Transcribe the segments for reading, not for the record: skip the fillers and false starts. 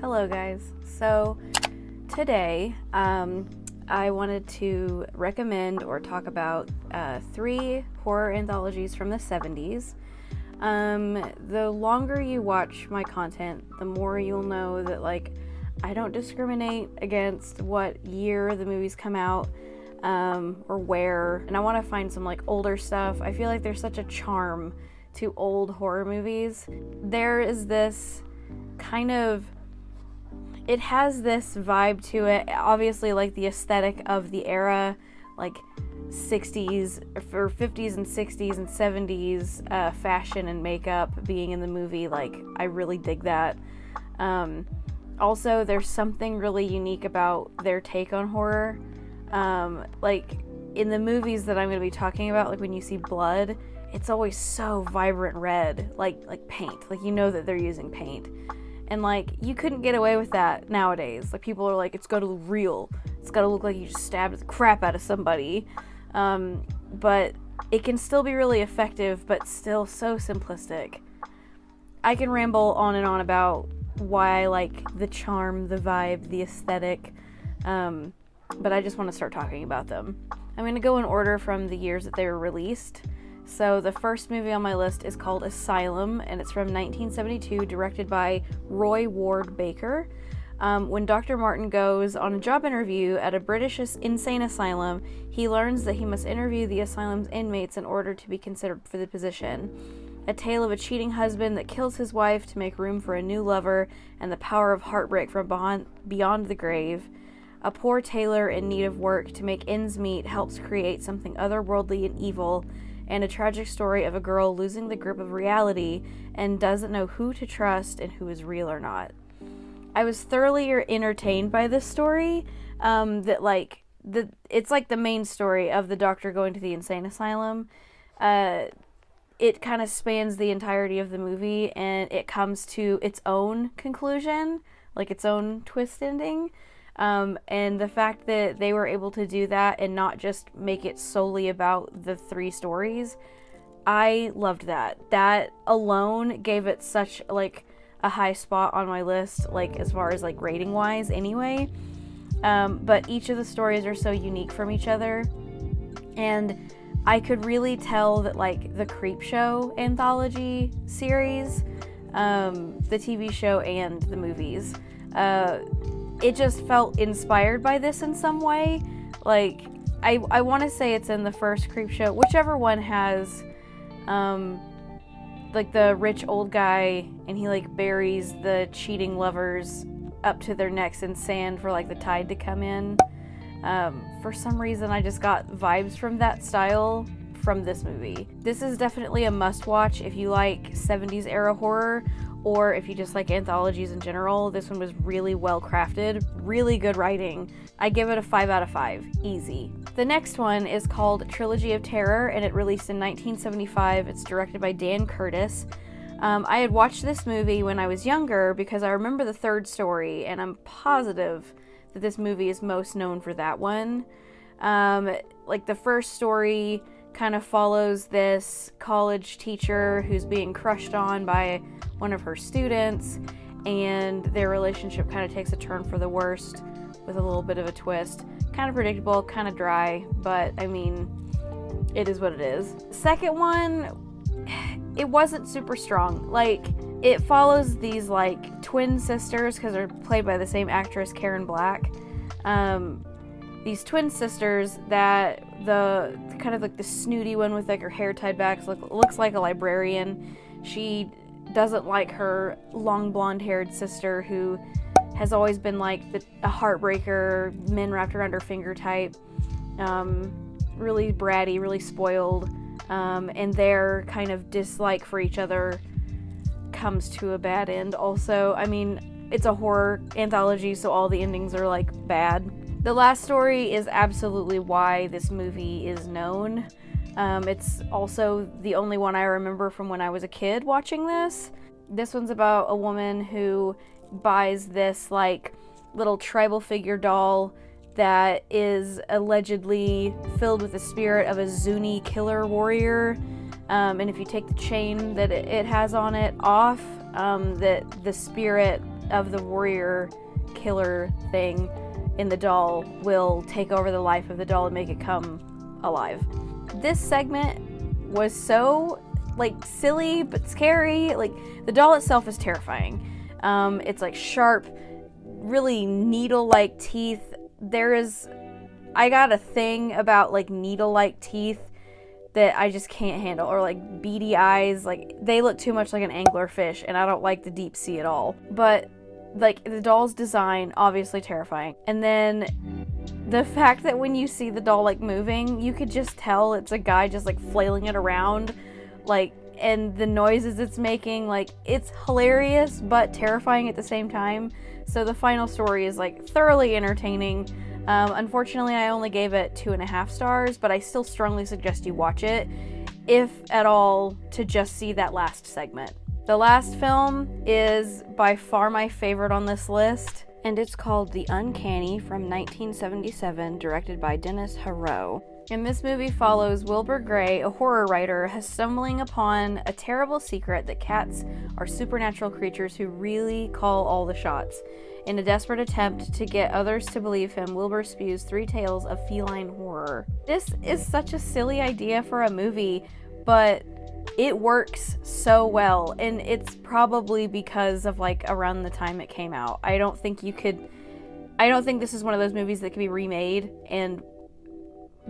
Hello guys. So today I wanted to recommend or talk about 3 horror anthologies from the 70s. The longer you watch my content, the more you'll know that I don't discriminate against what year the movies come out or where, and I want to find some older stuff. I feel like there's such a charm to old horror movies. There is this it has this vibe to it, obviously the aesthetic of the era, 60s or 50s and 60s and 70s fashion and makeup being in the movie. I really dig that. Also, there's something really unique about their take on horror. In the movies that I'm going to be talking about, when you see blood, it's always so vibrant red, like paint. You know that they're using paint. And you couldn't get away with that nowadays. People are it's gotta look real. It's gotta look like you just stabbed the crap out of somebody. But it can still be really effective, but still so simplistic. I can ramble on and on about why I like the charm, the vibe, the aesthetic. But I just want to start talking about them. I'm going to go in order from the years that they were released. So the first movie on my list is called Asylum, and it's from 1972, directed by Roy Ward Baker. When Dr. Martin goes on a job interview at a British insane asylum, he learns that he must interview the asylum's inmates in order to be considered for the position. A tale of a cheating husband that kills his wife to make room for a new lover, and the power of heartbreak from beyond the grave. A poor tailor in need of work to make ends meet helps create something otherworldly and evil, and a tragic story of a girl losing the grip of reality and doesn't know who to trust and who is real or not. I was thoroughly entertained by this story. It's the main story of the doctor going to the insane asylum. It kind of spans the entirety of the movie, and it comes to its own conclusion, its own twist ending. And the fact that they were able to do that and not just make it solely about the 3 stories, I loved that. That alone gave it such a high spot on my list, as far as rating wise anyway. But each of the stories are so unique from each other, and I could really tell that the Creepshow anthology series, the TV show and the movies, it just felt inspired by this in some way. I want to say it's in the first Creepshow, whichever one has the rich old guy, and he buries the cheating lovers up to their necks in sand for the tide to come in. For some reason I just got vibes from that style from this movie. This is definitely a must-watch if you like 70s era horror, or if you just like anthologies in general. This one was really well crafted, really good writing. I give it a 5 out of 5, easy. The next one is called Trilogy of Terror, and it released in 1975. It's directed by Dan Curtis. I had watched this movie when I was younger because I remember the 3rd story, and I'm positive that this movie is most known for that one. The first story kind of follows this college teacher who's being crushed on by one of her students, and their relationship kind of takes a turn for the worst with a little bit of a twist. Kind of predictable, kind of dry, but I mean, it is what it is. Second one, it wasn't super strong. It follows these twin sisters, because they're played by the same actress, Karen Black. These twin sisters that the kind of the snooty one with her hair tied back looks like a librarian. She doesn't like her long blonde-haired sister, who has always been a heartbreaker, men wrapped around her finger type. Really bratty, really spoiled. And their kind of dislike for each other comes to a bad end. Also, I mean, it's a horror anthology, so all the endings are bad. The last story is absolutely why this movie is known. It's also the only one I remember from when I was a kid watching this. This one's about a woman who buys this little tribal figure doll that is allegedly filled with the spirit of a Zuni killer warrior. And if you take the chain that it has on it off, that the spirit of the warrior killer thing in the doll will take over the life of the doll and make it come alive. This segment was so like silly but scary. Like, the doll itself is terrifying. It's like sharp, really needle-like teeth. I got a thing about like needle-like teeth that I just can't handle, or like beady eyes. Like, they look too much like an anglerfish, and I don't like the deep sea at all. But like, the doll's design, obviously terrifying. And then the fact that when you see the doll like moving, you could just tell it's a guy just like flailing it around, like, and the noises it's making, like, it's hilarious but terrifying at the same time. So the final story is like thoroughly entertaining. Unfortunately, I only gave it 2.5 stars, but I still strongly suggest you watch it, if at all, to just see that last segment. The last film is by far my favorite on this list, and it's called The Uncanny from 1977, directed by Dennis Haro. And this movie follows Wilbur Gray, a horror writer, stumbling upon a terrible secret that cats are supernatural creatures who really call all the shots. In a desperate attempt to get others to believe him, Wilbur spews 3 tales of feline horror. This is such a silly idea for a movie, but it works so well, and it's probably because of like around the time it came out. I don't think this is one of those movies that can be remade and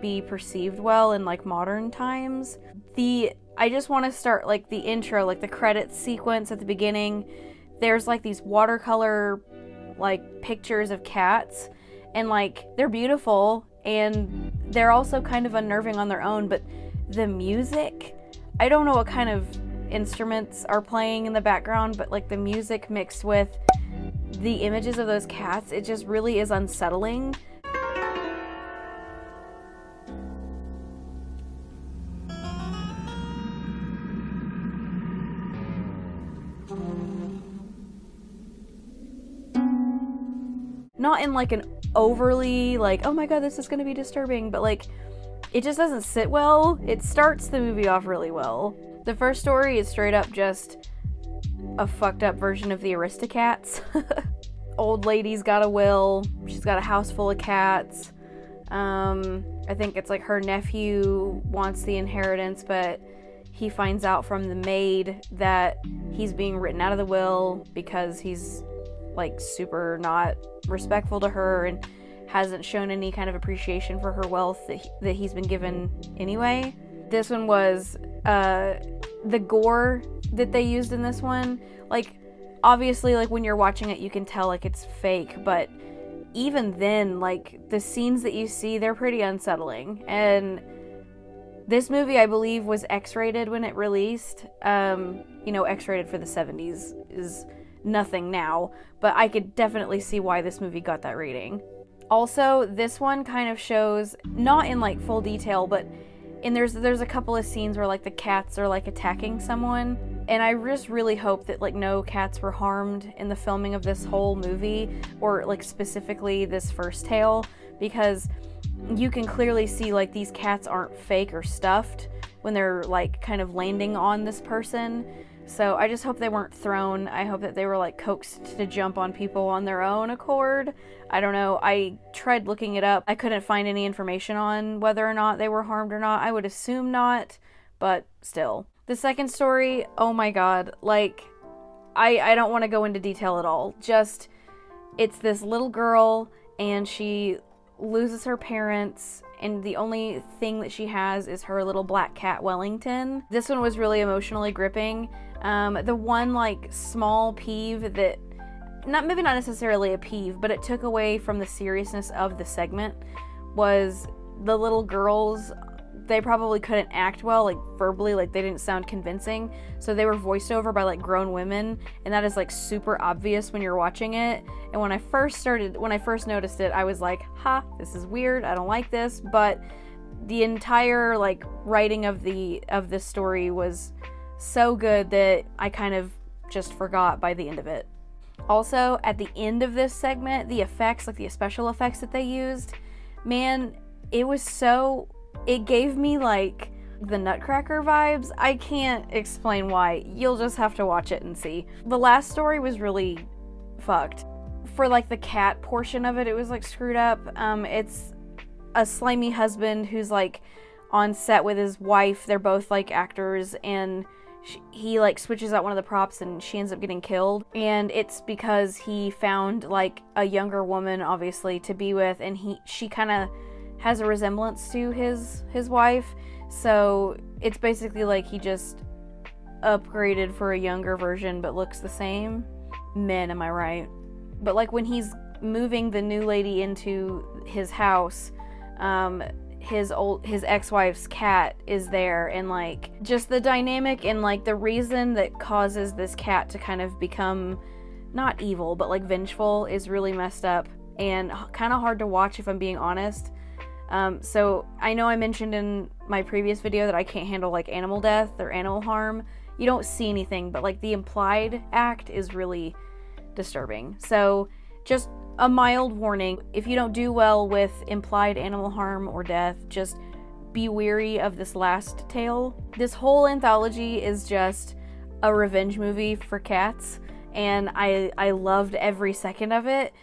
be perceived well in like modern times. I just want to start like the intro, like the credits sequence at the beginning. There's like these watercolor like pictures of cats, and like they're beautiful, and they're also kind of unnerving on their own, but the music, I don't know what kind of instruments are playing in the background, but like the music mixed with the images of those cats, it just really is unsettling. Not in like an overly like, oh my god, this is going to be disturbing, but like, it just doesn't sit well. It starts the movie off really well. The first story is straight up just a fucked up version of the Aristocats. Old lady's got a will. She's got a house full of cats. I think it's like her nephew wants the inheritance, but he finds out from the maid that he's being written out of the will because he's like super not respectful to her and hasn't shown any kind of appreciation for her wealth that he's been given anyway. This one was the gore that they used in this one, like, obviously, like, when you're watching it you can tell like it's fake, but even then, like, the scenes that you see, they're pretty unsettling. And this movie, I believe, was X-rated when it released. X-rated for the 70s is nothing now, but I could definitely see why this movie got that rating. Also, this one kind of shows, not in like full detail, but there's a couple of scenes where like the cats are like attacking someone, and I just really hope that like no cats were harmed in the filming of this whole movie, or like specifically this first tale, because you can clearly see like these cats aren't fake or stuffed when they're like kind of landing on this person. So I just hope they weren't thrown. I hope that they were like coaxed to jump on people on their own accord. I don't know. I tried looking it up. I couldn't find any information on whether or not they were harmed or not. I would assume not, but still. The second story, oh my god. Like, I don't want to go into detail at all. Just, it's this little girl and she loses her parents, and the only thing that she has is her little black cat Wellington. This one was really emotionally gripping. The one like small peeve that, maybe not necessarily a peeve, but it took away from the seriousness of the segment, was the little girls. They probably couldn't act well, like verbally, like they didn't sound convincing, so they were voiced over by like grown women, and that is like super obvious when you're watching it. And when I first noticed it, I was like, ha, this is weird, I don't like this. But the entire like writing of this story was so good that I kind of just forgot by the end of it. Also, at the end of this segment, the effects, like the special effects that they used, man, it gave me like the Nutcracker vibes. I can't explain why. You'll just have to watch it and see. The last story was really fucked. For like the cat portion of it, it was like screwed up. It's a slimy husband who's like on set with his wife. They're both like actors, and he like switches out one of the props and she ends up getting killed. And it's because he found like a younger woman, obviously, to be with, and she kind of has a resemblance to his wife. So it's basically like he just upgraded for a younger version but looks the same. Men, am I right? But like when he's moving the new lady into his house, his ex-wife's cat is there, and like just the dynamic and like the reason that causes this cat to kind of become not evil but like vengeful is really messed up and kind of hard to watch, if I'm being honest. So I know I mentioned in my previous video that I can't handle like animal death or animal harm. You don't see anything, but like the implied act is really disturbing. So just a mild warning, if you don't do well with implied animal harm or death, just be wary of this last tale. This whole anthology is just a revenge movie for cats, and I loved every second of it.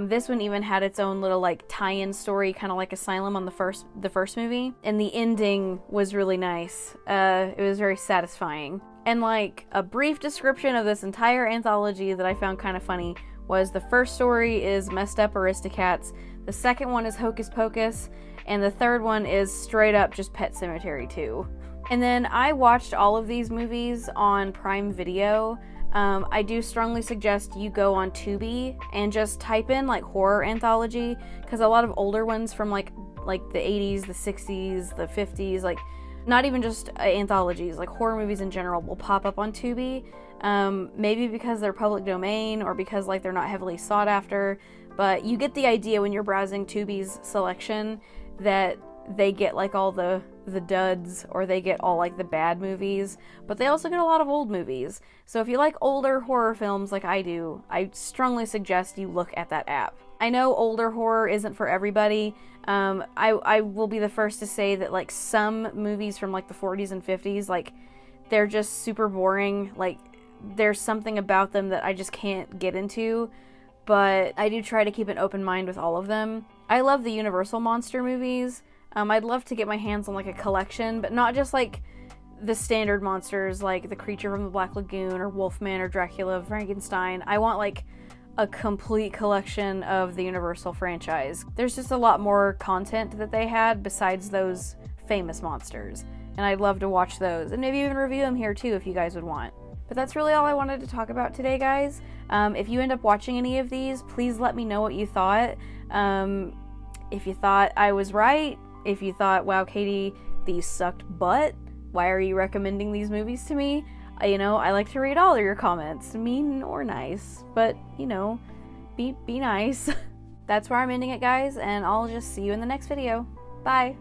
This one even had its own little like tie-in story, kind of like Asylum on the first movie, and the ending was really nice. It was very satisfying. And like a brief description of this entire anthology that I found kind of funny was the first story is Messed Up Aristocats, the second one is Hocus Pocus, and the third one is straight up just Pet Sematary 2. And then I watched all of these movies on Prime Video. I do strongly suggest you go on Tubi and just type in like horror anthology, because a lot of older ones from like the 80s, the 60s, the 50s, like not even just anthologies, like horror movies in general will pop up on Tubi. Maybe because they're public domain or because like they're not heavily sought after, but you get the idea when you're browsing Tubi's selection that they get like all the duds, or they get all like the bad movies, but they also get a lot of old movies. So if you like older horror films like I do, I strongly suggest you look at that app. I know older horror isn't for everybody. I will be the first to say that like some movies from like the 40s and 50s, like they're just super boring. Like there's something about them that I just can't get into, but I do try to keep an open mind with all of them. I love the Universal monster movies. I'd love to get my hands on like a collection, but not just like the standard monsters like the Creature from the Black Lagoon or Wolfman or Dracula, Frankenstein. I want like a complete collection of the Universal franchise. There's just a lot more content that they had besides those famous monsters, and I'd love to watch those and maybe even review them here too if you guys would want. But that's really all I wanted to talk about today, guys. If you end up watching any of these, please let me know what you thought. If you thought I was right, if you thought, wow, Katie, these sucked butt, why are you recommending these movies to me? I like to read all of your comments, mean or nice, but, be nice. That's where I'm ending it, guys, and I'll just see you in the next video. Bye!